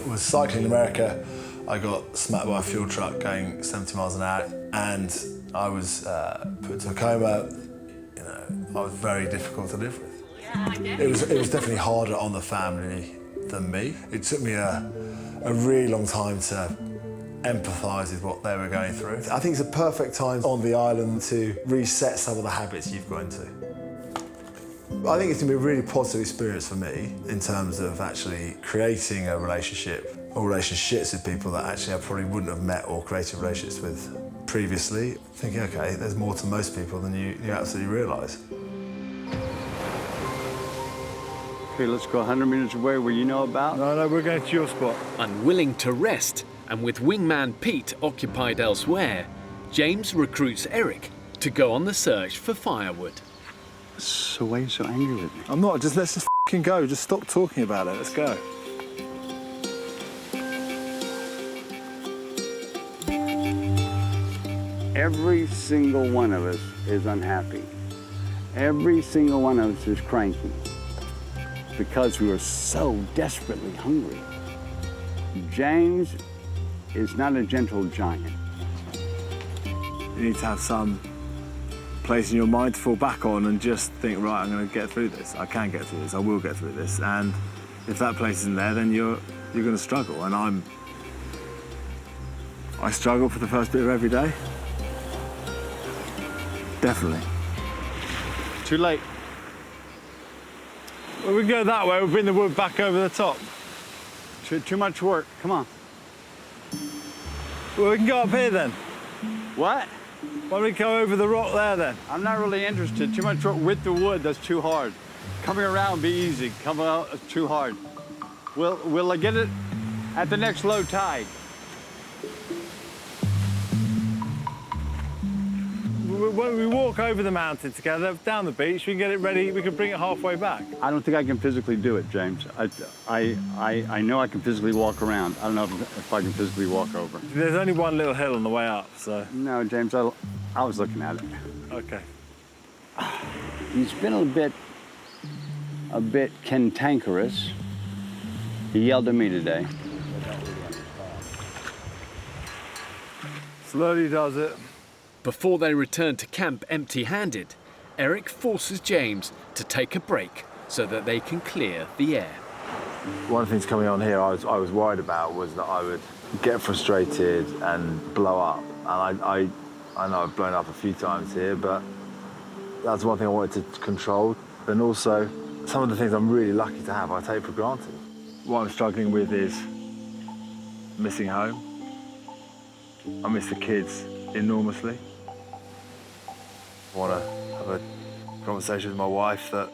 was cycling in America. I got smacked by a fuel truck going 70 miles an hour, and I was put into a coma. You know, I was very difficult to live with. It was definitely harder on the family than me. It took me a really long time to empathise with what they were going through. I think it's a perfect time on the island to reset some of the habits you've got into. I think it's going to be a really positive experience for me in terms of actually creating a relationship or relationships with people that actually I probably wouldn't have met or created relationships with previously. Thinking, okay, there's more to most people than you absolutely realise. Okay, let's go 100 meters away where you know about. No, we're going to your spot. Unwilling to rest, and with wingman Pete occupied elsewhere, James recruits Eric to go on the search for firewood. So why are you so angry with me? I'm not, let's just f***ing go. Just stop talking about it, let's go. Every single one of us is unhappy. Every single one of us is cranky because we were so desperately hungry. James is not a gentle giant. You need to have some place in your mind to fall back on and just think, right, I'm going to get through this. I can get through this. I will get through this. And if that place isn't there, then you're going to struggle. And I struggle for the first bit of every day. Definitely. Too late. Well, we can go that way. We'll bring the wood back over the top. Too much work. Come on. Well, we can go up here then. What? Why don't we go over the rock there then? I'm not really interested. Too much work with the wood. That's too hard. Coming around be easy. Coming out is too hard. We'll get it at the next low tide. When we walk over the mountain together, down the beach, we can get it ready, we can bring it halfway back. I don't think I can physically do it, James. I know I can physically walk around. I don't know if I can physically walk over. There's only one little hill on the way up, so... No, James, I was looking at it. Okay. He's been a bit cantankerous. He yelled at me today. Slowly does it. Before they return to camp empty-handed, Eric forces James to take a break so that they can clear the air. One of the things coming on here I was worried about was that I would get frustrated and blow up. And I know I've blown up a few times here, but that's one thing I wanted to control. And also, some of the things I'm really lucky to have, I take for granted. What I'm struggling with is missing home. I miss the kids enormously. I want to have a conversation with my wife that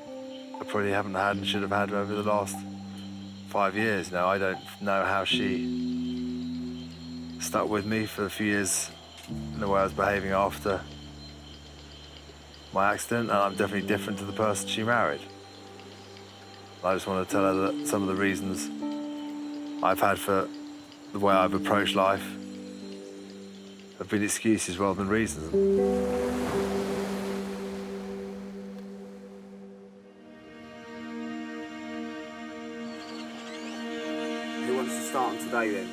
I probably haven't had and should have had over the last 5 years now. I don't know how she stuck with me for a few years in the way I was behaving after my accident, and I'm definitely different to the person she married. I just want to tell her that some of the reasons I've had for the way I've approached life have been excuses rather than reasons. Who wants to start on today then?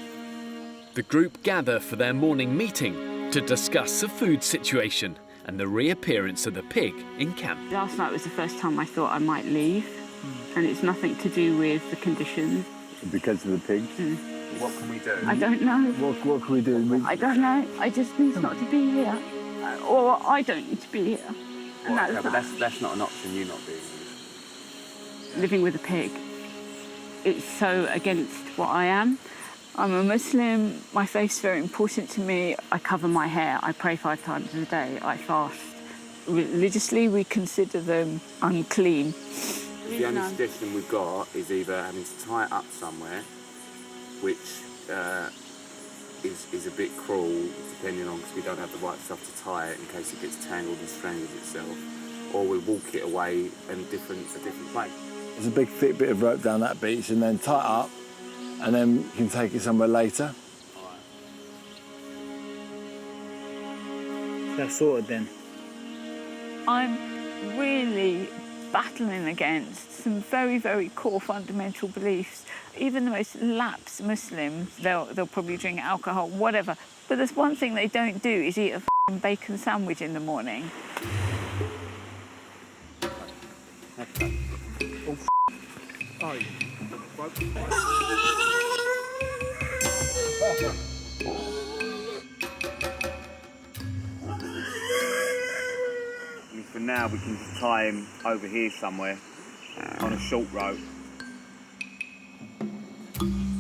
The group gather for their morning meeting to discuss the food situation and the reappearance of the pig in camp. Last night was the first time I thought I might leave, and it's nothing to do with the conditions. Because of the pigs? What can we do? I don't know. What can we do? I don't know. I just need not to be here. Or I don't need to be here. And Well, no, that's but that. that's not an option, you not being here. Living with a pig. It's so against what I am. I'm a Muslim. My faith's very important to me. I cover my hair. I pray 5 times a day. I fast. Religiously, we consider them unclean. The only suggestion we've got is either having to tie it up somewhere, which is a bit cruel, depending on, because we don't have the right stuff to tie it in case it gets tangled and strangles itself, or we walk it away in a different place. There's a big thick bit of rope down that beach, and then tie it up, and then you can take it somewhere later. That's sorted then. I'm really battling against some very, very core fundamental beliefs. Even the most lax Muslims, they'll probably drink alcohol, whatever. But there's one thing they don't do is eat a bacon sandwich in the morning. For now, we can just tie him over here somewhere on a short rope.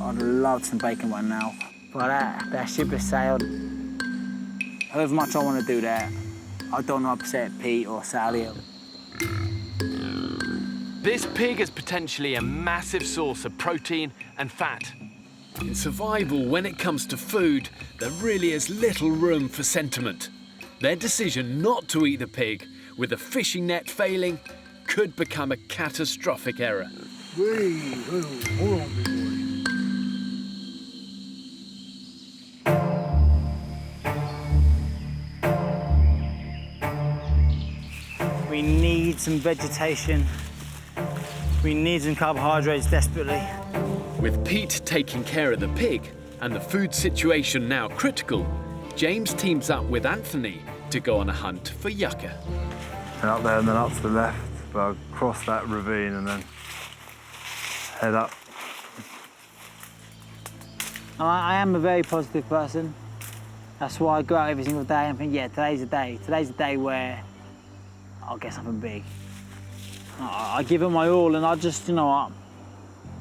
I'd love some bacon right now, but that ship has sailed. However much I want to do that, I don't want to upset Pete or Sally. This pig is potentially a massive source of protein and fat. In survival, when it comes to food, there really is little room for sentiment. Their decision not to eat the pig, with the fishing net failing, could become a catastrophic error. Wait, hold on, big boy. We need some vegetation. We need some carbohydrates desperately. With Pete taking care of the pig and the food situation now critical, James teams up with Anthony to go on a hunt for yucca. And up there and then up to the left, but I'll cross that ravine and then head up. I am a very positive person. That's why I go out every single day and think, yeah, today's the day. Today's the day where I'll get something big. I give it my all and I just, you know what,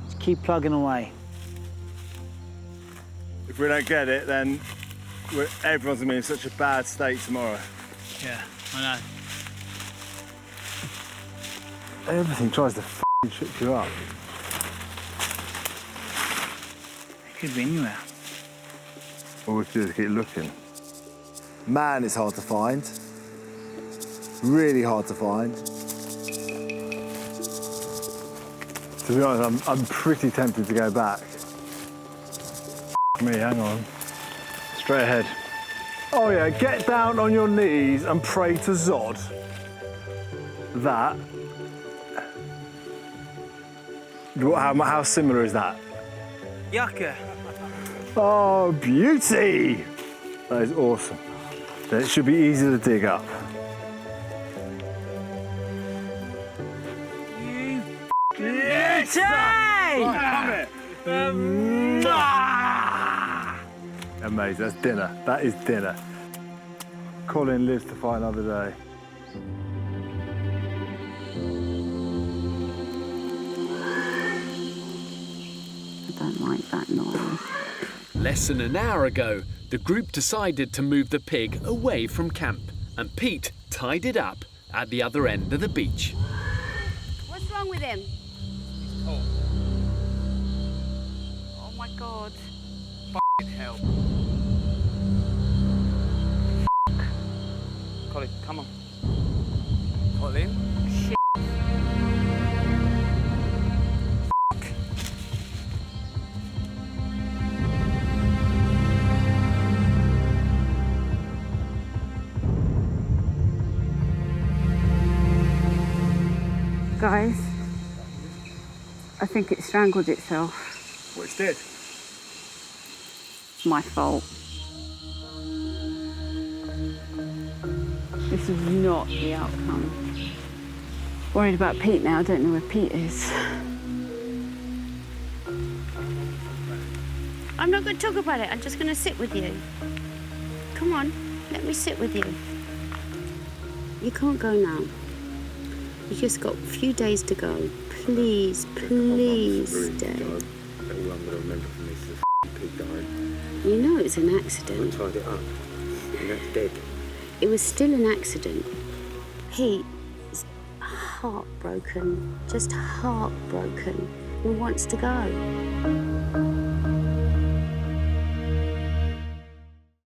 just keep plugging away. If we don't get it, then everyone's gonna be in such a bad state tomorrow. Yeah, I know. Everything tries to f***ing trip you up. It could be anywhere. All we have to do is keep looking. Man is hard to find. Really hard to find. To be honest, I'm pretty tempted to go back. Me, hang on. Straight ahead. Oh yeah, get down on your knees and pray to Zod. That. How similar is that? Yucca. Oh, beauty! That is awesome. Then it should be easy to dig up. Yes! Right, come here. Amazing, that's dinner. That is dinner. Colin lives to fight another day. I don't like that noise. Less than an hour ago, the group decided to move the pig away from camp, and Pete tied it up at the other end of the beach. What's wrong with him? Oh my God. Hell. Colin, come on. Colin? Shit. Guys, I think it strangled itself. Well, it's dead. My fault. This is not the outcome. Worried about Pete now. I don't know where Pete is. I'm not going to talk about it. I'm just going to sit with you. Come on, let me sit with you. You can't go now. You've just got a few days to go. Please, please stay. All I'm going to remember from this is the pig died. You know it's an accident. I tied it up, and that's dead. It was still an accident. Pete is heartbroken, just heartbroken, and wants to go.